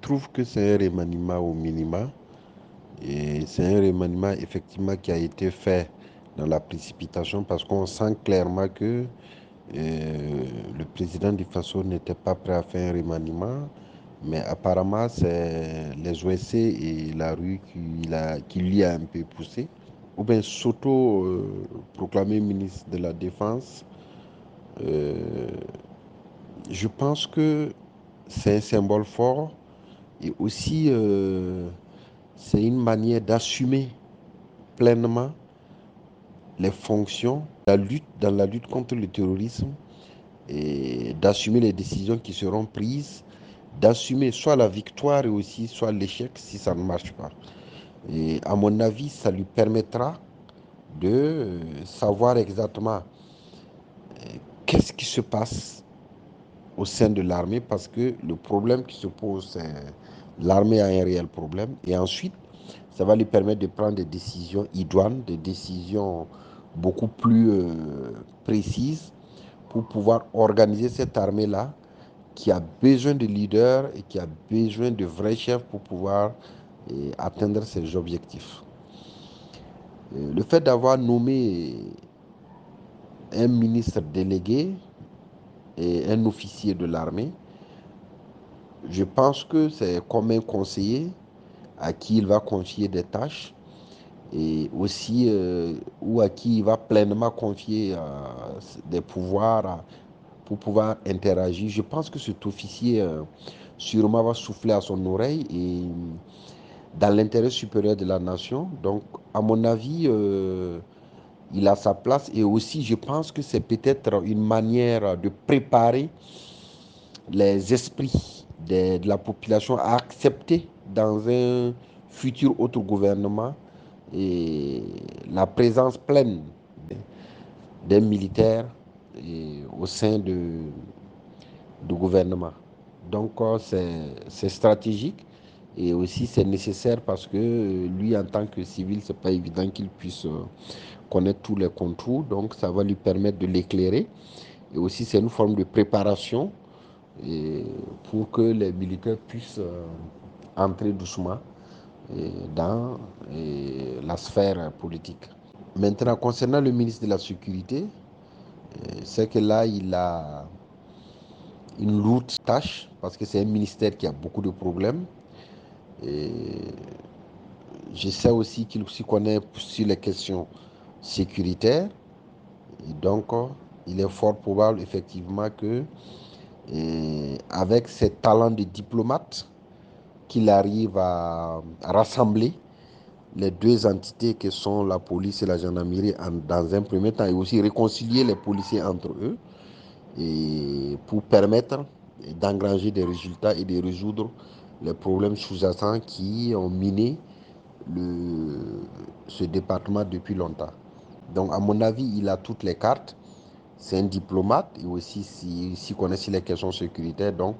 trouve que c'est un remaniement au minima. Et c'est un remaniement effectivement qui a été fait dans la précipitation parce qu'on sent clairement que le président de façon n'était pas prêt à faire un remaniement. Mais apparemment, c'est les OSC et la rue qui lui a un peu poussé. Ou bien s'auto-proclamer ministre de la Défense. Euh, je pense que c'est un symbole fort et aussi c'est une manière d'assumer pleinement les fonctions, dans la lutte contre le terrorisme et d'assumer les décisions qui seront prises, d'assumer soit la victoire et aussi soit l'échec si ça ne marche pas. Et à mon avis, ça lui permettra de savoir exactement qu'est-ce qui se passe au sein de l'armée parce que le problème qui se pose, c'est l'armée a un réel problème. Et ensuite, ça va lui permettre de prendre des décisions idoines, des décisions beaucoup plus précises pour pouvoir organiser cette armée-là qui a besoin de leaders et qui a besoin de vrais chefs pour pouvoir atteindre ses objectifs. Le fait d'avoir nommé un ministre délégué et un officier de l'armée, je pense que c'est comme un conseiller à qui il va confier des tâches et aussi ou à qui il va pleinement confier des pouvoirs pour pouvoir interagir. Je pense que cet officier sûrement va souffler à son oreille et dans l'intérêt supérieur de la nation. Donc, à mon avis, il a sa place et aussi je pense que c'est peut-être une manière de préparer les esprits de la population à accepter dans un futur autre gouvernement et la présence pleine des militaires au sein du gouvernement. Donc c'est stratégique et aussi c'est nécessaire parce que lui en tant que civil, c'est pas évident qu'il puisse connaître tous les contours. Donc ça va lui permettre de l'éclairer et aussi c'est une forme de préparation et pour que les militaires puissent entrer doucement dans la sphère politique. Maintenant, concernant le ministre de la Sécurité, c'est que là, il a une lourde tâche parce que c'est un ministère qui a beaucoup de problèmes. Et je sais aussi qu'il s'y connaît sur les questions sécuritaires. Et donc, il est fort probable effectivement que, avec ses talents de diplomate, qu'il arrive à rassembler les deux entités que sont la police et la gendarmerie dans un premier temps et aussi réconcilier les policiers entre eux et pour permettre d'engranger des résultats et de résoudre les problèmes sous-jacents qui ont miné ce département depuis longtemps. Donc à mon avis, il a toutes les cartes. C'est un diplomate et aussi s'il connaît les questions sécuritaires, donc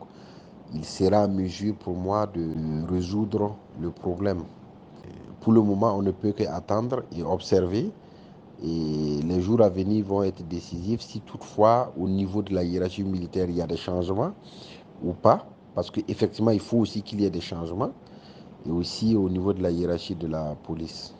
il sera à mesure pour moi de résoudre le problème. Pour le moment, on ne peut qu'attendre et observer. Et les jours à venir vont être décisifs si toutefois, au niveau de la hiérarchie militaire, il y a des changements ou pas. Parce qu'effectivement, il faut aussi qu'il y ait des changements. Et aussi au niveau de la hiérarchie de la police.